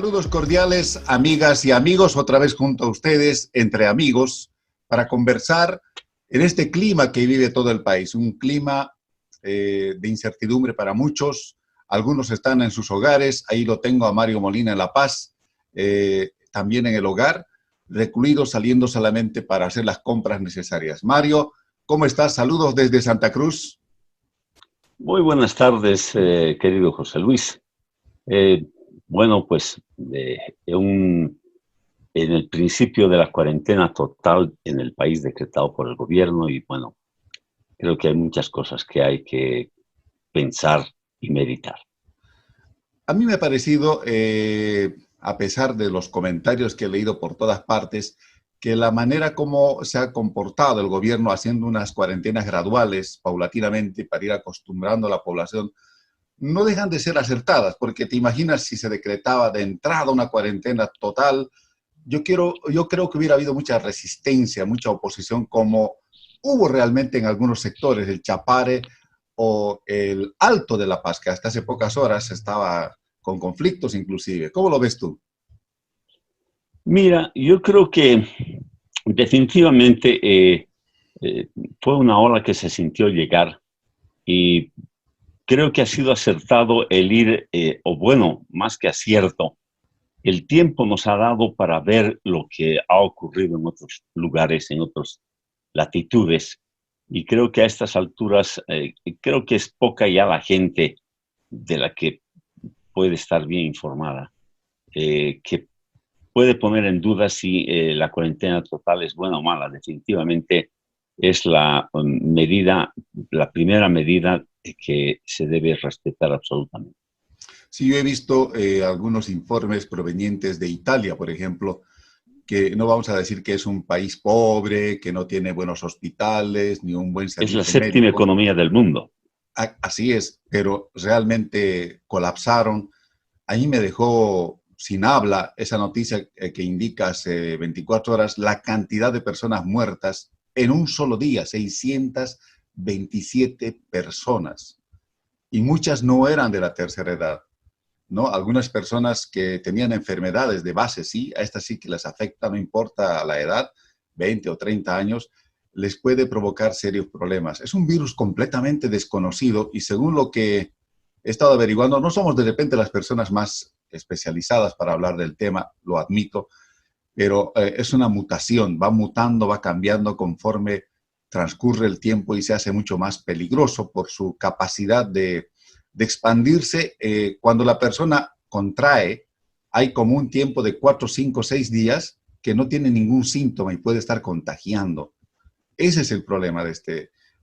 Saludos cordiales, amigas y amigos, otra vez junto a ustedes, entre amigos, para conversar en este clima que vive todo el país, un clima de incertidumbre para muchos. Algunos están en sus hogares, ahí lo tengo a Mario Molina en La Paz, también en el hogar, recluido, saliendo solamente para hacer las compras necesarias. Mario, ¿cómo estás? Saludos desde Santa Cruz. Muy buenas tardes, querido José Luis. Bueno, pues en el principio de la cuarentena total en el país decretado por el gobierno y bueno, creo que hay muchas cosas que hay que pensar y meditar. A mí me ha parecido, a pesar de los comentarios que he leído por todas partes, que la manera como se ha comportado el gobierno haciendo unas cuarentenas graduales, paulatinamente, para ir acostumbrando a la población, no dejan de ser acertadas, porque te imaginas si se decretaba de entrada una cuarentena total. Yo creo que hubiera habido mucha resistencia, mucha oposición, como hubo realmente en algunos sectores, el Chapare o el Alto de La Paz, que hasta hace pocas horas estaba con conflictos inclusive. ¿Cómo lo ves tú? Mira, yo creo que definitivamente fue una ola que se sintió llegar y creo que ha sido acertado el ir, o bueno, más que acierto, el tiempo nos ha dado para ver lo que ha ocurrido en otros lugares, en otras latitudes. Y creo que a estas alturas, creo que es poca ya la gente de la que puede estar bien informada, que puede poner en duda si la cuarentena total es buena o mala. Definitivamente es la primera medida que se debe respetar absolutamente. Sí, yo he visto algunos informes provenientes de Italia, por ejemplo, que no vamos a decir que es un país pobre, que no tiene buenos hospitales, ni un buen Es la servicio séptima médico. economía del mundo. Así es, pero realmente colapsaron. Ahí me dejó sin habla esa noticia que indica hace 24 horas la cantidad de personas muertas en un solo día, 627 personas. Y muchas no eran de la tercera edad, ¿no? Algunas personas que tenían enfermedades de base, sí, a estas sí que les afecta, no importa la edad, 20 o 30 años, les puede provocar serios problemas. Es un virus completamente desconocido y según lo que he estado averiguando, no somos de repente las personas más especializadas para hablar del tema, lo admito, pero es una mutación, va mutando, va cambiando conforme transcurre el tiempo y se hace mucho más peligroso por su capacidad de expandirse. Cuando la persona contrae, hay como un tiempo de 4, 5, 6 días que no tiene ningún síntoma y puede estar contagiando. Ese es el problema de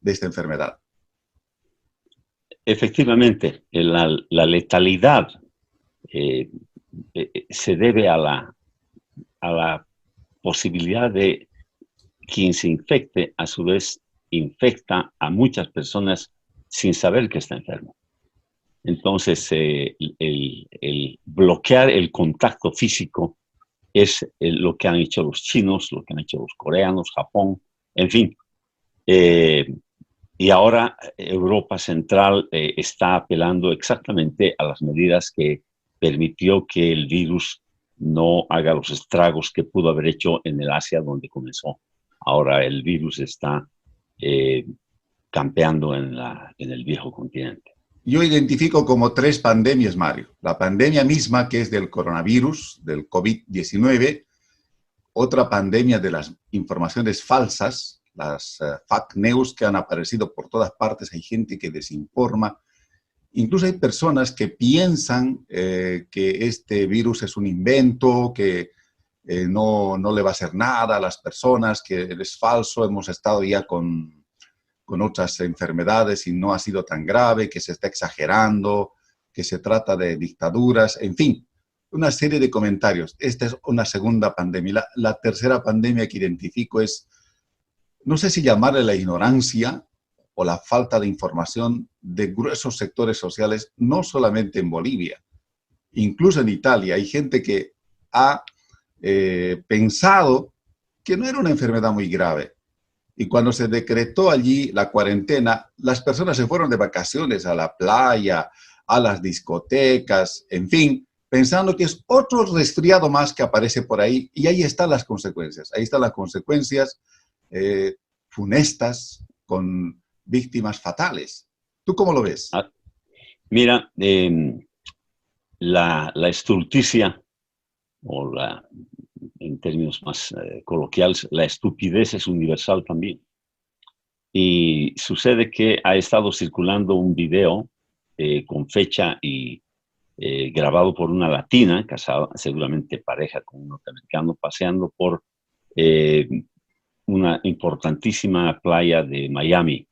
esta enfermedad. Efectivamente, la letalidad se debe a la posibilidad de quien se infecte, a su vez, infecta a muchas personas sin saber que está enfermo. Entonces, el bloquear el contacto físico es lo que han hecho los chinos, lo que han hecho los coreanos, Japón, en fin. Y ahora Europa Central está apelando exactamente a las medidas que permitió que el virus no haga los estragos que pudo haber hecho en el Asia donde comenzó. Ahora el virus está campeando en el viejo continente. Yo identifico como 3 pandemias, Mario. La pandemia misma, que es del coronavirus, del COVID-19, otra pandemia de las informaciones falsas, las fake news que han aparecido por todas partes. Hay gente que desinforma. Incluso hay personas que piensan que este virus es un invento, que no le va a hacer nada a las personas, que es falso. Hemos estado ya con otras enfermedades y no ha sido tan grave, que se está exagerando, que se trata de dictaduras, en fin, una serie de comentarios. Esta es una segunda pandemia. La tercera pandemia que identifico es, no sé si llamarle la ignorancia o la falta de información de gruesos sectores sociales, no solamente en Bolivia, incluso en Italia. Hay gente que ha pensado que no era una enfermedad muy grave. Y cuando se decretó allí la cuarentena, las personas se fueron de vacaciones a la playa, a las discotecas, en fin, pensando que es otro resfriado más que aparece por ahí, y ahí están las consecuencias. Ahí están las consecuencias funestas con víctimas fatales. ¿Tú cómo lo ves? Mira, la estulticia, o en términos más coloquiales, la estupidez es universal también. Y sucede que ha estado circulando un video con fecha y grabado por una latina, casada, seguramente pareja con un norteamericano, paseando por eh, una importantísima playa de Miami.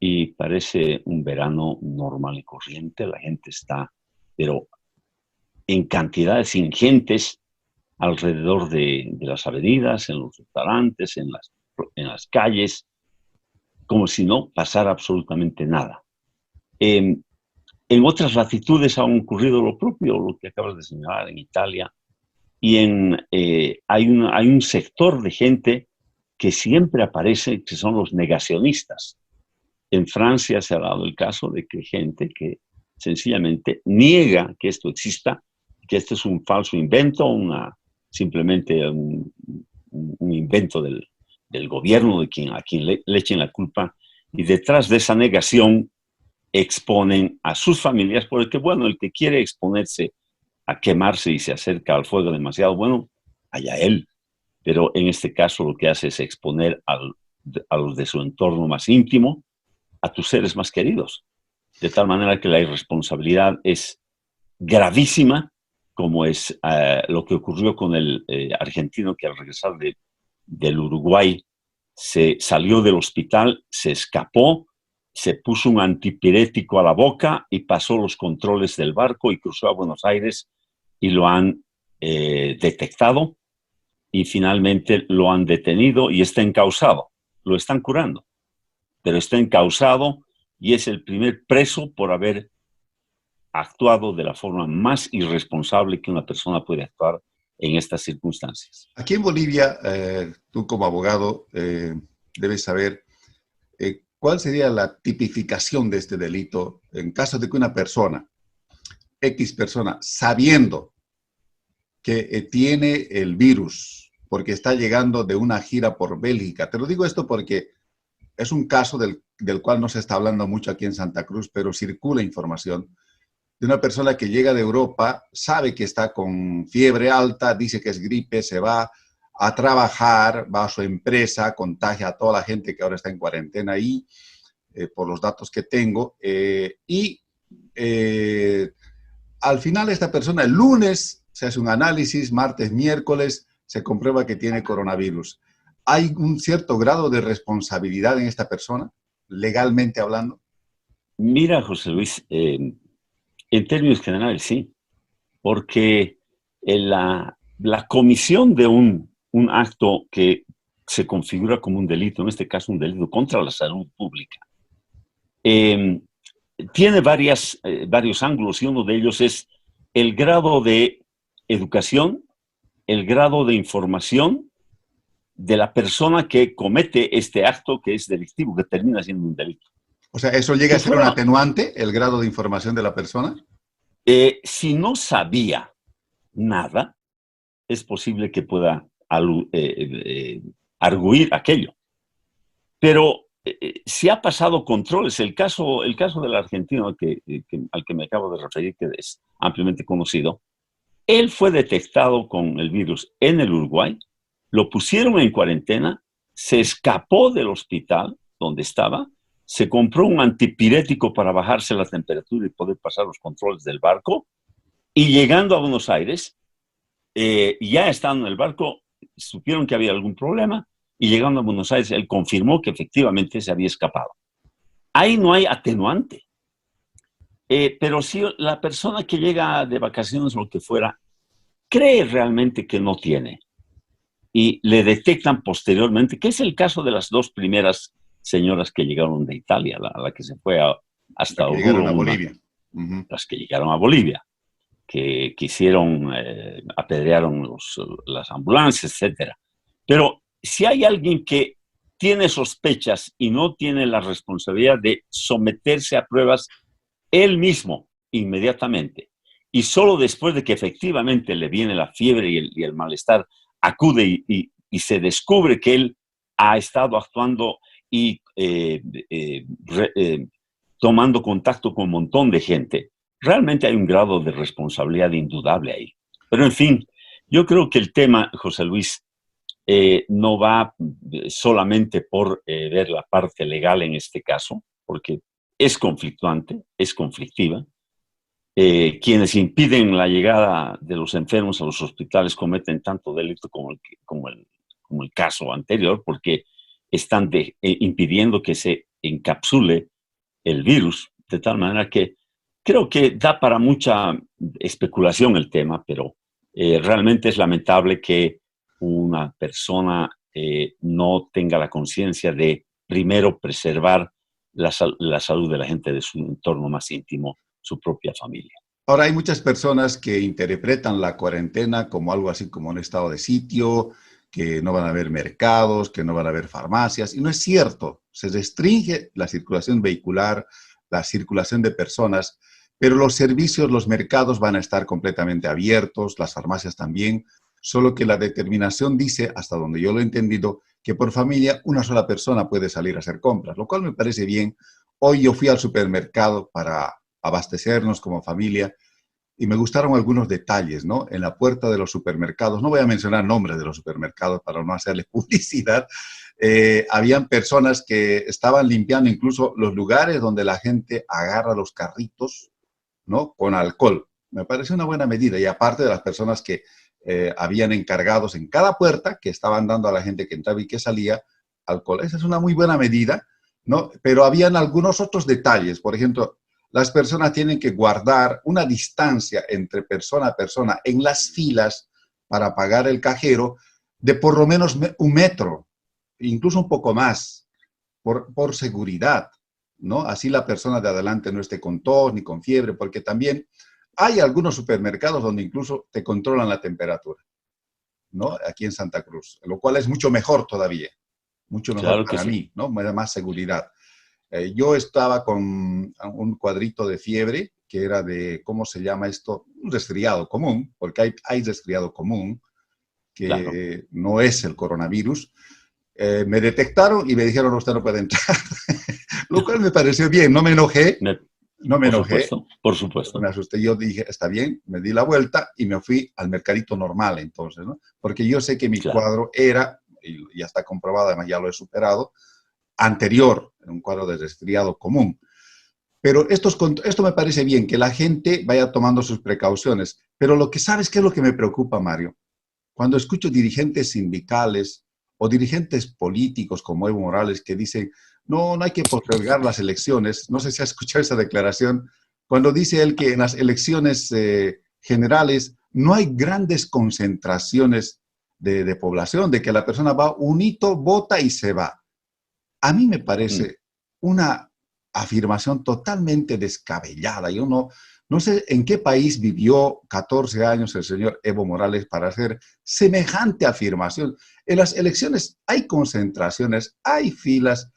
Y parece un verano normal y corriente. La gente está, pero en cantidades ingentes, alrededor de las avenidas, en los restaurantes, en las calles, como si no pasara absolutamente nada. En otras latitudes ha ocurrido lo propio, lo que acabas de señalar, en Italia, y hay un sector de gente que siempre aparece, que son los negacionistas. En Francia se ha dado el caso de que gente que sencillamente niega que esto exista, que esto es un falso invento, simplemente un invento del gobierno, a quien le echen la culpa, y detrás de esa negación exponen a sus familias, porque bueno, el que quiere exponerse a quemarse y se acerca al fuego demasiado, bueno, allá él. Pero en este caso lo que hace es exponer a los de su entorno más íntimo, a tus seres más queridos. De tal manera que la irresponsabilidad es gravísima, como es lo que ocurrió con el argentino que al regresar del Uruguay se salió del hospital, se escapó, se puso un antipirético a la boca y pasó los controles del barco y cruzó a Buenos Aires y lo han detectado y finalmente lo han detenido y está encausado. Lo están curando, pero está encausado y es el primer preso por haber actuado de la forma más irresponsable que una persona puede actuar en estas circunstancias. Aquí en Bolivia, tú como abogado debes saber cuál sería la tipificación de este delito en caso de que una persona, X persona, sabiendo que tiene el virus porque está llegando de una gira por Bélgica. Te lo digo esto porque es un caso del cual no se está hablando mucho aquí en Santa Cruz, pero circula información de una persona que llega de Europa, sabe que está con fiebre alta, dice que es gripe, se va a trabajar, va a su empresa, contagia a toda la gente que ahora está en cuarentena ahí, por los datos que tengo, al final esta persona el lunes se hace un análisis, martes, miércoles, se comprueba que tiene coronavirus. ¿Hay un cierto grado de responsabilidad en esta persona, legalmente hablando? Mira, José Luis, en términos generales sí, porque la comisión de un acto que se configura como un delito, en este caso un delito contra la salud pública, tiene varios ángulos y uno de ellos es el grado de educación, el grado de información de la persona que comete este acto que es delictivo, que termina siendo un delito. O sea, ¿eso llega a ser un atenuante, el grado de información de la persona? Si no sabía nada, es posible que pueda arguir aquello. Pero si ha pasado controles, el caso del argentino al que me acabo de referir, que es ampliamente conocido, él fue detectado con el virus en el Uruguay, lo pusieron en cuarentena, se escapó del hospital donde estaba, se compró un antipirético para bajarse la temperatura y poder pasar los controles del barco, y llegando a Buenos Aires, ya estando en el barco, supieron que había algún problema, y llegando a Buenos Aires, él confirmó que efectivamente se había escapado. Ahí no hay atenuante. Pero si la persona que llega de vacaciones o lo que fuera, cree realmente que no tiene, y le detectan posteriormente, que es el caso de las dos primeras señoras que llegaron de Italia, la que se fue hasta Oruro, llegaron a una, Bolivia. las que llegaron a Bolivia, que quisieron, apedrearon las ambulancias, etc. Pero si hay alguien que tiene sospechas y no tiene la responsabilidad de someterse a pruebas él mismo inmediatamente y solo después de que efectivamente le viene la fiebre y el malestar, acude y se descubre que él ha estado actuando y tomando contacto con un montón de gente. Realmente hay un grado de responsabilidad indudable ahí. Pero en fin, yo creo que el tema, José Luis, no va solamente por ver la parte legal en este caso, porque es conflictuante, es conflictiva. Quienes impiden la llegada de los enfermos a los hospitales cometen tanto delito como el caso anterior, porque están impidiendo que se encapsule el virus, de tal manera que creo que da para mucha especulación el tema, pero realmente es lamentable que una persona no tenga la conciencia de primero preservar la salud de la gente de su entorno más íntimo, su propia familia. Ahora hay muchas personas que interpretan la cuarentena como algo así como un estado de sitio, que no van a haber mercados, que no van a haber farmacias, y no es cierto. Se restringe la circulación vehicular, la circulación de personas, pero los servicios, los mercados van a estar completamente abiertos, las farmacias también, solo que la determinación dice, hasta donde yo lo he entendido, que por familia una sola persona puede salir a hacer compras, lo cual me parece bien. Hoy yo fui al supermercado para abastecernos como familia y me gustaron algunos detalles, ¿no? En la puerta de los supermercados, no voy a mencionar nombres de los supermercados para no hacerles publicidad, habían personas que estaban limpiando incluso los lugares donde la gente agarra los carritos, ¿no? Con alcohol. Me parece una buena medida y aparte de las personas que habían encargados en cada puerta que estaban dando a la gente que entraba y que salía alcohol. Esa es una muy buena medida, ¿no? Pero habían algunos otros detalles. Por ejemplo, las personas tienen que guardar una distancia entre persona a persona en las filas para pagar el cajero de por lo menos 1 metro, incluso un poco más, por seguridad, ¿no? Así la persona de adelante no esté con tos ni con fiebre, porque también hay algunos supermercados donde incluso te controlan la temperatura, ¿no? Aquí en Santa Cruz, lo cual es mucho mejor todavía, mucho mejor Claro que para sí. mí, ¿no? Me da más seguridad. Yo estaba con un cuadrito de fiebre, que era de, ¿cómo se llama esto? Un resfriado común, porque hay resfriado común, Claro. que no es el coronavirus. Me detectaron y me dijeron, usted no puede entrar. Lo cual me pareció bien, no me enojé, Me- no me por enojé, supuesto, por pero supuesto. me asusté. Yo dije, está bien, me di la vuelta y me fui al mercadito normal entonces, ¿no? Porque yo sé que mi Claro. cuadro era, y ya está comprobado, además ya lo he superado, anterior, en un cuadro de resfriado común. Pero esto me parece bien, que la gente vaya tomando sus precauciones. Pero lo que sabes, ¿qué es lo que me preocupa, Mario? Cuando escucho dirigentes sindicales o dirigentes políticos como Evo Morales que dicen, no, no hay que postergar las elecciones. No sé si has escuchado esa declaración, cuando dice él que en las elecciones generales no hay grandes concentraciones de población, de que la persona va un hito, vota y se va. A mí me Mm. parece una afirmación totalmente descabellada. Yo no sé en qué país vivió 14 años el señor Evo Morales para hacer semejante afirmación. En las elecciones hay concentraciones, hay filas,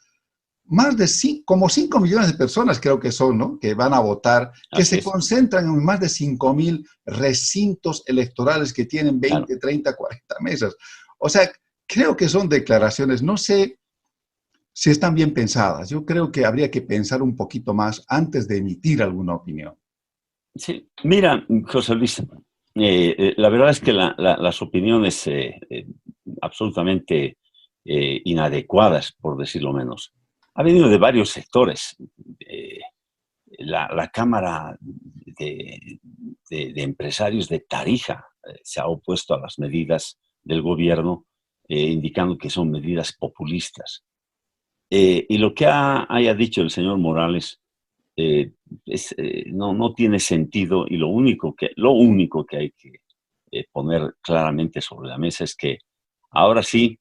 más de como 5 millones de personas creo que son, ¿no? Que van a votar, que Así se es. concentran en más de 5.000 recintos electorales que tienen Claro. 20, 30, 40 mesas. O sea, creo que son declaraciones, no sé si están bien pensadas. Yo creo que habría que pensar un poquito más antes de emitir alguna opinión. Sí, mira, José Luis, la verdad es que las opiniones absolutamente inadecuadas, por decirlo menos, ha venido de varios sectores. Eh, la Cámara de Empresarios de Tarija se ha opuesto a las medidas del gobierno, indicando que son medidas populistas. Y lo que haya dicho el señor Morales eh, no tiene sentido y lo único que hay que poner claramente sobre la mesa es que ahora sí,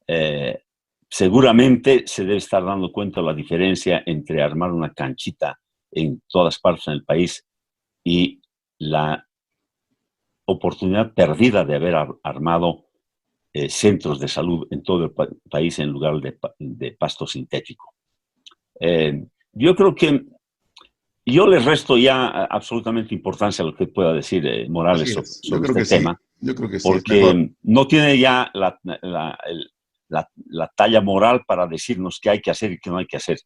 eh, seguramente se debe estar dando cuenta de la diferencia entre armar una canchita en todas partes del país y la oportunidad perdida de haber armado centros de salud en todo el país en lugar de pasto sintético. Yo creo que yo le resto ya absolutamente importancia a lo que pueda decir Morales Así es. Yo sobre creo este que sí. tema, Yo creo que sí, es mejor. porque no tiene ya la talla moral para decirnos qué hay que hacer y qué no hay que hacer.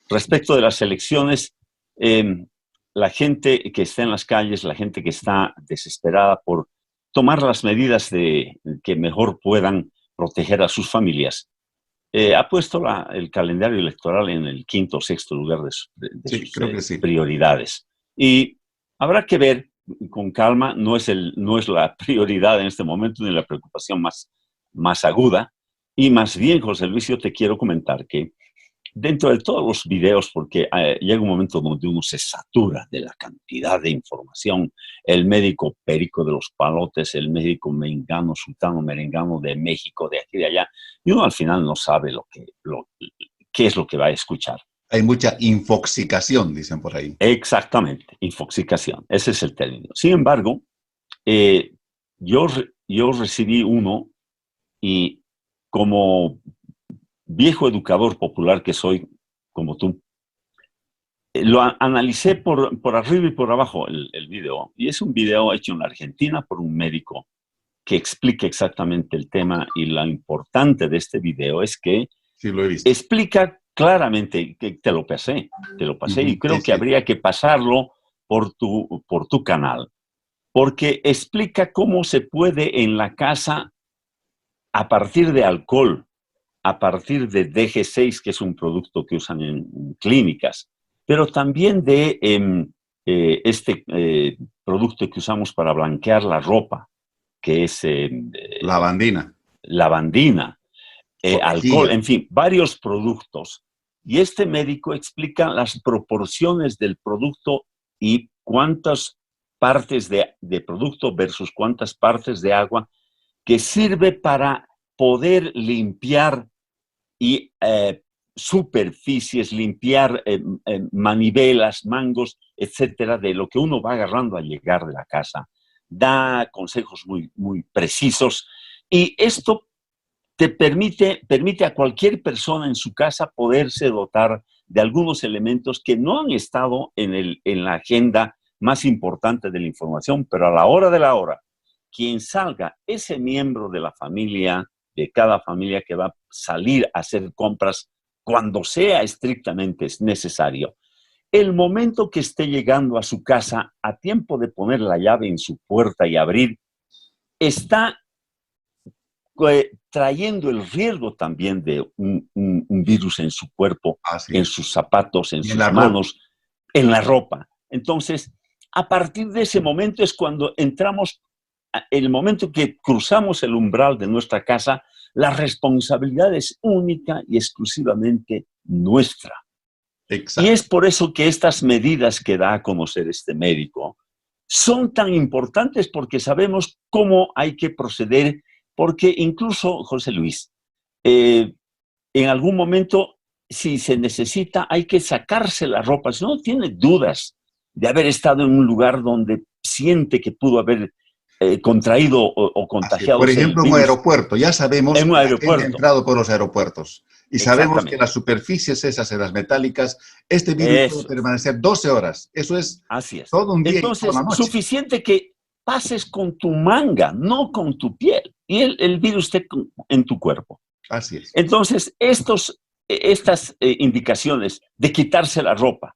Respecto de las elecciones, eh, la gente que está en las calles, la gente que está desesperada por tomar las medidas que mejor puedan proteger a sus familias, ha puesto el calendario electoral en el quinto o sexto lugar de Sí, sus creo que sí. prioridades. Y habrá que ver con calma, no es la prioridad en este momento ni la preocupación más aguda. Y más bien, José Luis, yo te quiero comentar que dentro de todos los videos, porque llega un momento donde uno se satura de la cantidad de información, el médico Perico de los Palotes, el médico mengano, sultano merengano de México, de aquí y de allá, y uno al final no sabe qué es lo que va a escuchar. Hay mucha infoxicación, dicen por ahí. Exactamente, infoxicación, ese es el término. Sin embargo, eh, yo recibí uno y como viejo educador popular que soy, como tú, lo analicé por arriba y por abajo el video. Y es un video hecho en la Argentina por un médico que explica exactamente el tema. Y lo importante de este video es que Sí, lo he visto. explica claramente, que te lo pasé y Sí, creo que sí. habría que pasarlo por tu canal, porque explica cómo se puede en la casa, a partir de alcohol, a partir de DG6, que es un producto que usan en clínicas, pero también de este producto que usamos para blanquear la ropa, que es Lavandina lavandina, o alcohol, lejía. en fin, varios productos. Y este médico explica las proporciones del producto y cuántas partes de producto versus cuántas partes de agua que sirve para poder limpiar y superficies, limpiar manivelas, mangos, etcétera, de lo que uno va agarrando al llegar de la casa. Da consejos muy precisos y esto permite a cualquier persona en su casa poderse dotar de algunos elementos que no han estado en la agenda más importante de la información, pero a la hora de la hora, quien salga, ese miembro de la familia, de cada familia que va a salir a hacer compras cuando sea estrictamente necesario, el momento que esté llegando a su casa a tiempo de poner la llave en su puerta y abrir, está trayendo el riesgo también de un virus en su cuerpo, Así en es. sus zapatos, en Y en la sus ropa. manos, en la ropa. Entonces, a partir de ese momento es cuando entramos, el momento que cruzamos el umbral de nuestra casa, la responsabilidad es única y exclusivamente nuestra. Y es Exacto. por eso que estas medidas que da a conocer este médico son tan importantes, porque sabemos cómo hay que proceder, porque incluso, José Luis, en algún momento, si se necesita, hay que sacarse la ropa. Si no tiene dudas de haber estado en un lugar donde siente que pudo haber contraído o Así es. Por contagiados el ejemplo, en un virus aeropuerto, ya sabemos en un que la gente ha aeropuerto. entrado por los aeropuertos y sabemos que las Exactamente. superficies esas, en las metálicas, este virus puede Eso es. permanecer 12 horas. Eso es Así es. todo un día y toda Entonces, una noche. suficiente que pases con tu manga, no con tu piel, y el virus esté en tu cuerpo. Así es. Entonces, estas indicaciones de quitarse la ropa,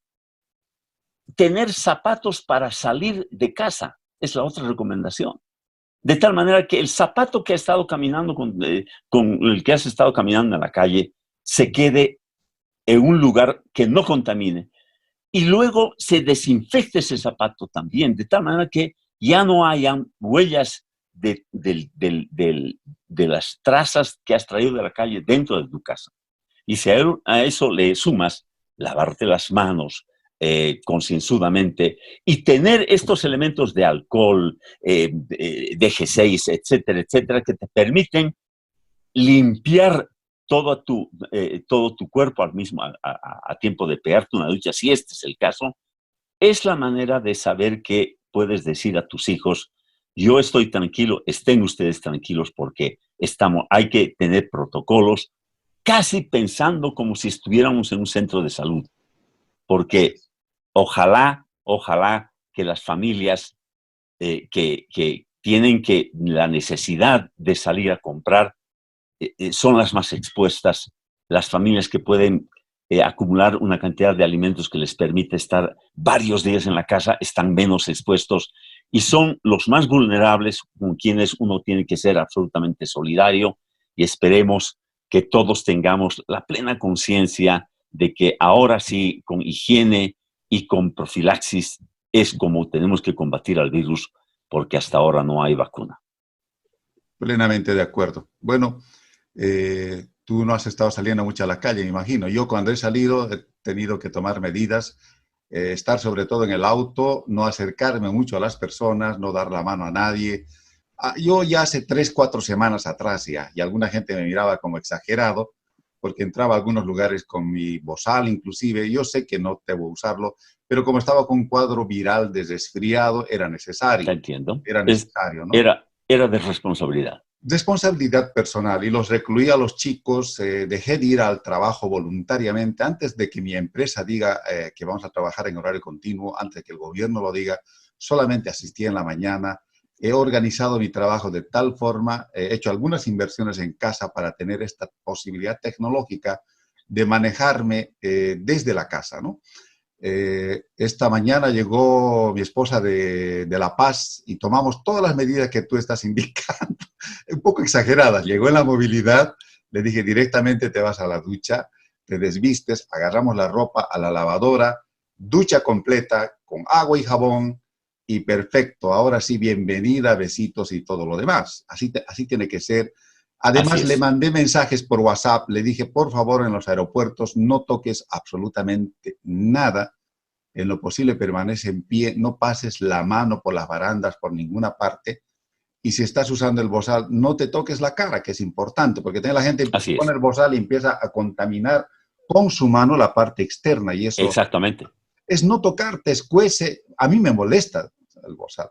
tener zapatos para salir de casa, es la otra recomendación. De tal manera que el zapato que ha estado caminando con el que has estado caminando en la calle se quede en un lugar que no contamine y luego se desinfecte ese zapato también, de tal manera que ya no hayan huellas de las trazas que has traído de la calle dentro de tu casa. Y si a eso le sumas lavarte las manos concienzudamente y tener estos elementos de alcohol, DG6, etcétera, etcétera, que te permiten limpiar todo tu cuerpo al mismo a tiempo de pegarte una ducha, si este es el caso, es la manera de saber que puedes decir a tus hijos, yo estoy tranquilo, estén ustedes tranquilos porque hay que tener protocolos, casi pensando como si estuviéramos en un centro de salud, Así porque es. ojalá que las familias que tienen la necesidad de salir a comprar son las más expuestas, las familias que pueden acumular una cantidad de alimentos que les permite estar varios días en la casa, están menos expuestos y son los más vulnerables con quienes uno tiene que ser absolutamente solidario y esperemos que todos tengamos la plena conciencia de que ahora sí, con higiene y con profilaxis, es como tenemos que combatir al virus porque hasta ahora no hay vacuna. Plenamente de acuerdo. Bueno, tú no has estado saliendo mucho a la calle, me imagino. Yo cuando he salido he tenido que tomar medidas, estar sobre todo en el auto, no acercarme mucho a las personas, no dar la mano a nadie. Yo ya hace 3, 4 semanas atrás ya, y alguna gente me miraba como exagerado, porque entraba a algunos lugares con mi bozal inclusive. Yo sé que no debo usarlo, pero como estaba con un cuadro viral de resfriado, era Te necesario. entiendo. Era necesario, ¿no? Era de responsabilidad. Responsabilidad personal, y los recluí a los chicos, dejé de ir al trabajo voluntariamente antes de que mi empresa diga que vamos a trabajar en horario continuo, antes de que el gobierno lo diga, solamente asistí en la mañana, he organizado mi trabajo de tal forma, he hecho algunas inversiones en casa para tener esta posibilidad tecnológica de manejarme desde la casa, ¿no? Esta mañana llegó mi esposa de La Paz y tomamos todas las medidas que tú estás indicando, un poco exageradas. Llegó en la movilidad, le dije directamente te vas a la ducha, te desvistes, agarramos la ropa a la lavadora, ducha completa con agua y jabón y perfecto. Ahora sí, bienvenida, besitos y todo lo demás. Así tiene que ser. Además, le mandé mensajes por WhatsApp, le dije, por favor, en los aeropuertos no toques absolutamente nada, en lo posible permanece en pie, no pases la mano por las barandas, por ninguna parte, y si estás usando el bozal, no te toques la cara, que es importante, porque la gente Así pone es. el bozal y empieza a contaminar con su mano la parte externa, y eso Exactamente. es no tocarte, escuece. A mí me molesta el bozal.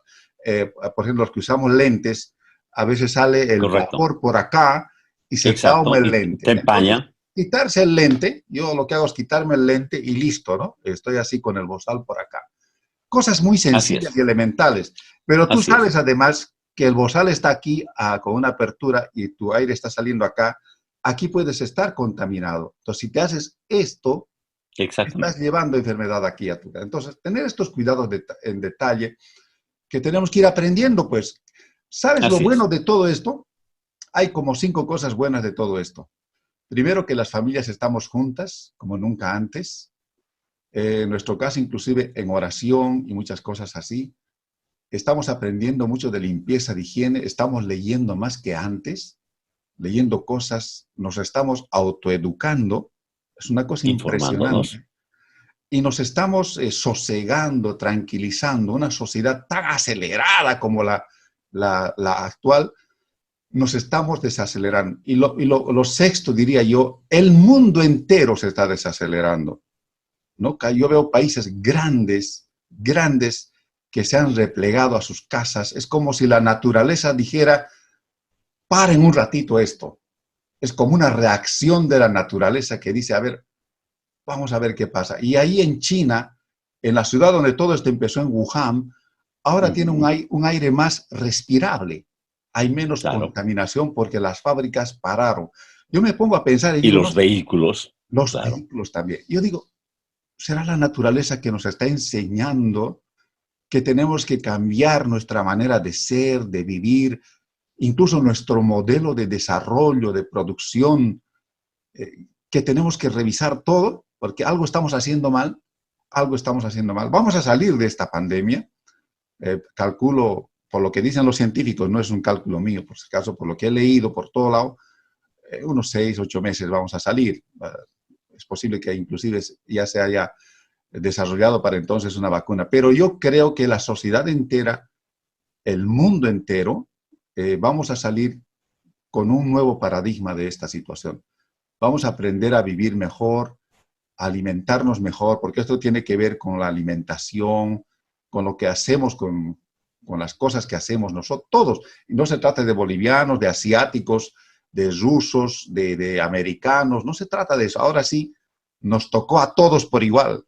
Por ejemplo, los que usamos lentes, a veces sale el Correcto. vapor por acá y se te ahuma Exacto. el Y lente. te Entonces, empaña. quitarse el lente, yo lo que hago es quitarme el lente y listo, ¿no? Estoy así con el bozal por acá. Cosas muy Así sencillas es. y elementales. Pero tú Así es. sabes además que el bozal está aquí con una apertura y tu aire está saliendo acá. Aquí puedes estar contaminado. Entonces, si te haces esto, estás Exactamente. llevando enfermedad aquí a tu casa. Entonces, tener estos cuidados en detalle que tenemos que ir aprendiendo, pues. ¿Sabes lo Así bueno es. de todo esto? Hay como 5 cosas buenas de todo esto. Primero, que las familias estamos juntas como nunca antes. En nuestro caso, inclusive en oración y muchas cosas así. Estamos aprendiendo mucho de limpieza, de higiene. Estamos leyendo más que antes, leyendo cosas. Nos estamos autoeducando. Es una cosa Informándonos. impresionante. Y nos estamos sosegando, tranquilizando. Una sociedad tan acelerada como la actual, nos estamos desacelerando. Y lo sexto, diría yo, el mundo entero se está desacelerando, ¿no? Yo veo países grandes, grandes, que se han replegado a sus casas. Es como si la naturaleza dijera, paren un ratito esto. Es como una reacción de la naturaleza que dice, a ver, vamos a ver qué pasa. Y ahí en China, en la ciudad donde todo esto empezó, en Wuhan, ahora tiene un aire más respirable. Hay menos Claro. contaminación porque las fábricas pararon. Yo me pongo a pensar y Y digo, no, los vehículos. los Claro. vehículos también. Yo digo, ¿será la naturaleza que nos está enseñando que tenemos que cambiar nuestra manera de ser, de vivir, incluso nuestro modelo de desarrollo, de producción, que tenemos que revisar todo, porque algo estamos haciendo mal, algo estamos haciendo mal. Vamos a salir de esta pandemia, calculo, por lo que dicen los científicos, no es un cálculo mío, por si acaso, por lo que he leído por todo lado, unos 6, 8 meses vamos a salir. Es posible que inclusive ya se haya desarrollado para entonces una vacuna, pero yo creo que la sociedad entera, el mundo entero, vamos a salir con un nuevo paradigma de esta situación. Vamos a aprender a vivir mejor, a alimentarnos mejor, porque esto tiene que ver con la alimentación, con lo que hacemos, con las cosas que hacemos nosotros, todos. Y no se trata de bolivianos, de asiáticos, de rusos, de americanos, no se trata de eso. Ahora sí, nos tocó a todos por igual.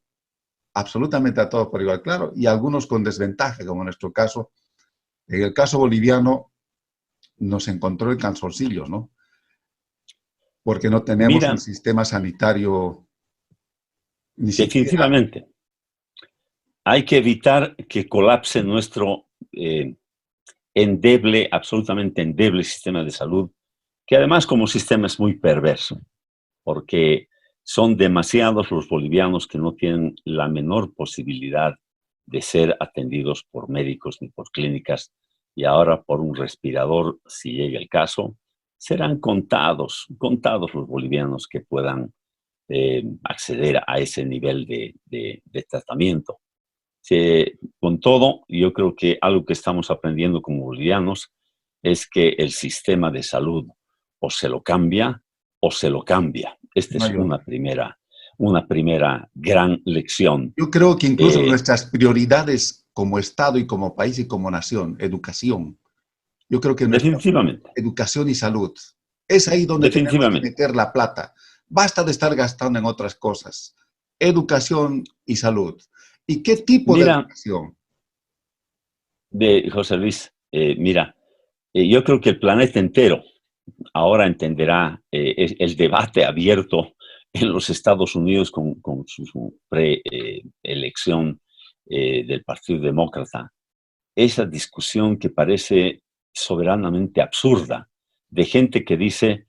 absolutamente a todos por igual, claro, y algunos con desventaja, como en nuestro caso. En el caso boliviano nos encontró en calzoncillos, ¿no? Porque no tenemos un Mira, sistema sanitario ni siquiera. definitivamente, hay que evitar que colapse nuestro endeble, absolutamente endeble sistema de salud, que además como sistema es muy perverso, porque son demasiados los bolivianos que no tienen la menor posibilidad de ser atendidos por médicos ni por clínicas, y ahora por un respirador, si llega el caso, serán contados los bolivianos que puedan acceder a ese nivel de tratamiento. Con todo, yo creo que algo que estamos aprendiendo como bolivianos es que el sistema de salud o se lo cambia o se lo cambia. Esta No es hay otra. una primera gran lección. Yo creo que incluso Eh, nuestras prioridades como Estado y como país y como nación, educación, yo creo que nuestra definitivamente, educación y salud, es ahí donde tenemos que definitivamente. meter la plata. Basta de estar gastando en otras cosas. Educación y salud. ¿Y qué tipo de Mira, educación? José Luis, mira, yo creo que el planeta entero ahora entenderá el debate abierto en los Estados Unidos con su preelección del Partido Demócrata. Esa discusión que parece soberanamente absurda de gente que dice,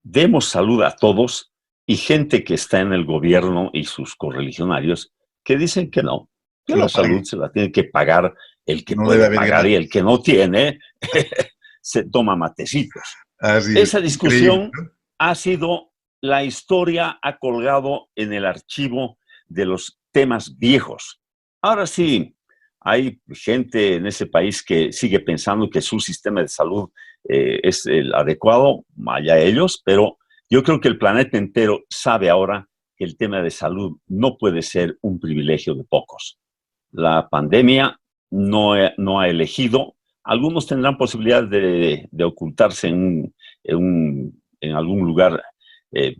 demos salud a todos, y gente que está en el gobierno y sus correligionarios que dicen que no, que Que la lo salud paguen. se la tiene que pagar el que No debe puede haber pagar y el gratis. que no tiene se toma matecitos. Así es. Esa Increíble, discusión ¿no? ha sido, la historia ha colgado en el archivo de los temas viejos. Ahora sí, hay gente en ese país que sigue pensando que su sistema de salud es el adecuado, allá ellos, pero yo creo que el planeta entero sabe ahora que el tema de salud no puede ser un privilegio de pocos. La pandemia no ha elegido. Algunos tendrán posibilidad de ocultarse en algún lugar eh,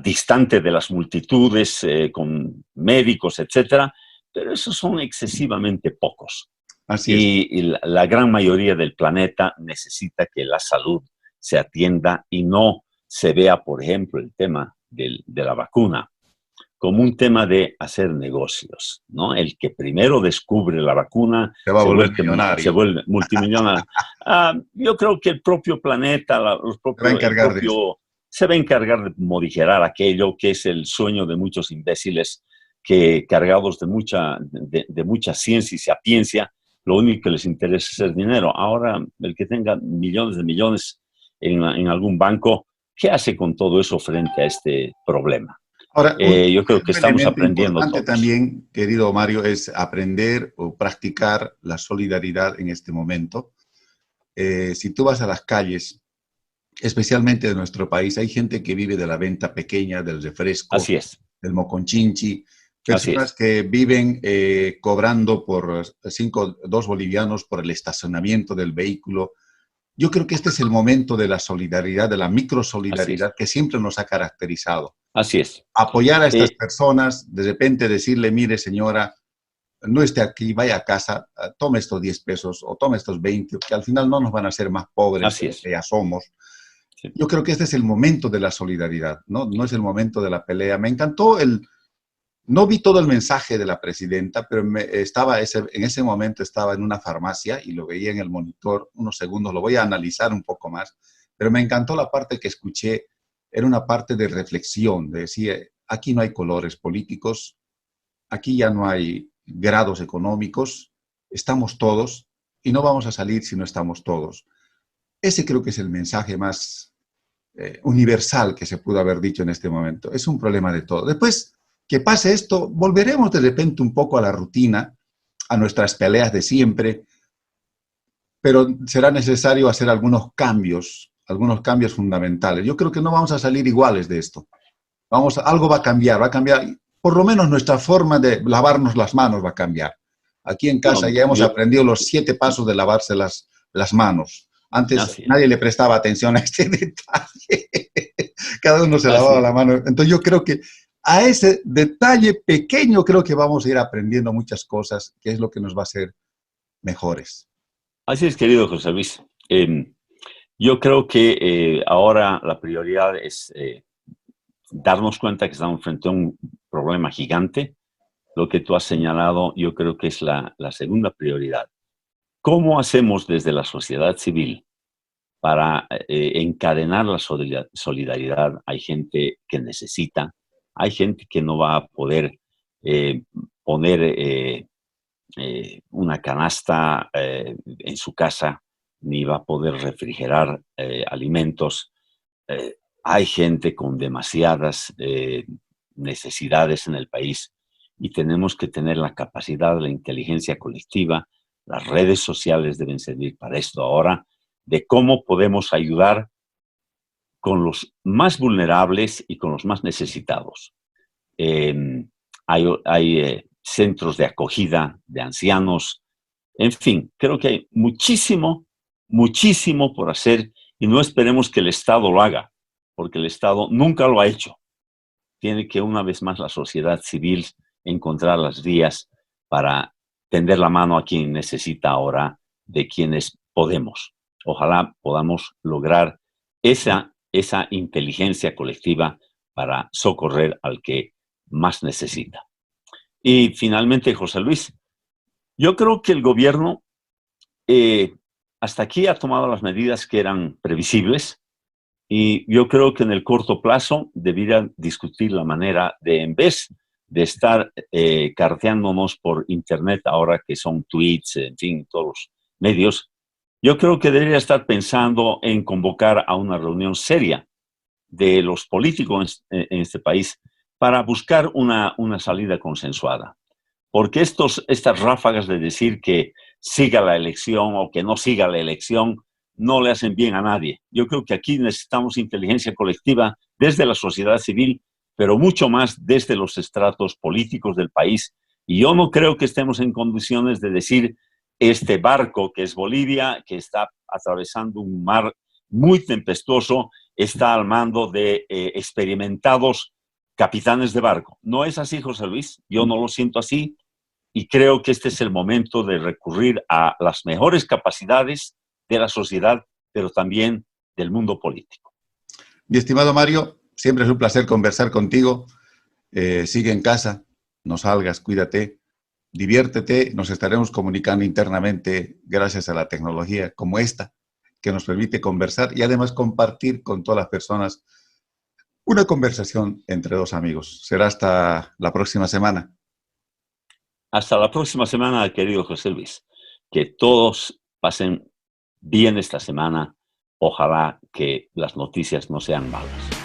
distante de las multitudes, con médicos, etcétera, pero esos son excesivamente pocos. Así es. Y la gran mayoría del planeta necesita que la salud se atienda y no se vea, por ejemplo, el tema de la vacuna como un tema de hacer negocios, ¿no? El que primero descubre la vacuna Se va a volver se millonario. vuelve multimillonario. Yo creo que el propio planeta, Se va a encargar de eso. se va a encargar de morigerar aquello que es el sueño de muchos imbéciles que, cargados de mucha ciencia y sapiencia, lo único que les interesa es el dinero. Ahora, el que tenga millones de millones en algún banco, ¿qué hace con todo eso frente a este problema? Ahora, Yo creo que un estamos elemento aprendiendo importante todos. también, querido Mario, es aprender o practicar la solidaridad en este momento. Si tú vas a las calles, especialmente de nuestro país, hay gente que vive de la venta pequeña, del refresco, Así es, del moconchinchi, así personas es, que viven cobrando por 2 bolivianos por el estacionamiento del vehículo. Yo creo que este es el momento de la solidaridad, de la así es, microsolidaridad que siempre nos ha caracterizado. así es. Apoyar a estas Eh, personas, de repente decirle, mire señora, no esté aquí, vaya a casa, tome estos 10 pesos o tome estos 20, que al final no nos van a hacer más pobres Así de lo es. que ya somos. Sí. Yo creo que este es el momento de la solidaridad, ¿no? No es el momento de la pelea. Me encantó no vi todo el mensaje de la presidenta, pero en ese momento estaba en una farmacia y lo veía en el monitor unos segundos, lo voy a analizar un poco más, pero me encantó la parte que escuché, era una parte de reflexión, de decir, aquí no hay colores políticos, aquí ya no hay grados económicos, estamos todos y no vamos a salir si no estamos todos. Ese creo que es el mensaje más universal que se pudo haber dicho en este momento. Es un problema de todo. Después que pase esto, volveremos de repente un poco a la rutina, a nuestras peleas de siempre, pero será necesario hacer algunos cambios fundamentales. Yo creo que no vamos a salir iguales de esto. Algo va a cambiar, por lo menos nuestra forma de lavarnos las manos va a cambiar. Aquí en casa No, ya hemos aprendido los 7 pasos de lavarse las manos. Antes así es, nadie le prestaba atención a este detalle. Cada uno se así lavaba es. la mano. Entonces yo creo que a ese detalle pequeño creo que vamos a ir aprendiendo muchas cosas, que es lo que nos va a hacer mejores. Así es, querido José Luis. Yo creo que ahora la prioridad es darnos cuenta que estamos frente a un problema gigante. Lo que tú has señalado, yo creo que es la segunda prioridad. ¿Cómo hacemos desde la sociedad civil para encadenar la solidaridad? Hay gente que necesita, hay gente que no va a poder poner una canasta en su casa, ni va a poder refrigerar alimentos. Hay gente con demasiadas necesidades en el país y tenemos que tener la capacidad, la inteligencia colectiva. Las redes sociales deben servir para esto ahora, de cómo podemos ayudar con los más vulnerables y con los más necesitados. Hay centros de acogida de ancianos. En fin, creo que hay muchísimo, muchísimo por hacer y no esperemos que el Estado lo haga, porque el Estado nunca lo ha hecho. Tiene que, una vez más, la sociedad civil encontrar las vías para tender la mano a quien necesita ahora de quienes podemos. Ojalá podamos lograr esa inteligencia colectiva para socorrer al que más necesita. Y finalmente, José Luis, yo creo que el gobierno hasta aquí ha tomado las medidas que eran previsibles y yo creo que en el corto plazo debería discutir la manera de, en vez de estar carteándonos por internet ahora que son tweets, en fin, todos los medios, yo creo que debería estar pensando en convocar a una reunión seria de los políticos en este país para buscar una salida consensuada. Porque estas ráfagas de decir que siga la elección o que no siga la elección no le hacen bien a nadie. Yo creo que aquí necesitamos inteligencia colectiva desde la sociedad civil, pero mucho más desde los estratos políticos del país. Y yo no creo que estemos en condiciones de decir este barco que es Bolivia, que está atravesando un mar muy tempestuoso, está al mando de experimentados capitanes de barco. No es así, José Luis. Yo no lo siento así. Y creo que este es el momento de recurrir a las mejores capacidades de la sociedad, pero también del mundo político. Mi estimado Mario, siempre es un placer conversar contigo. Sigue en casa, no salgas, cuídate, diviértete. Nos estaremos comunicando internamente gracias a la tecnología como esta, que nos permite conversar y además compartir con todas las personas una conversación entre dos amigos. Será hasta la próxima semana. Hasta la próxima semana, querido José Luis. Que todos pasen bien esta semana. Ojalá que las noticias no sean malas.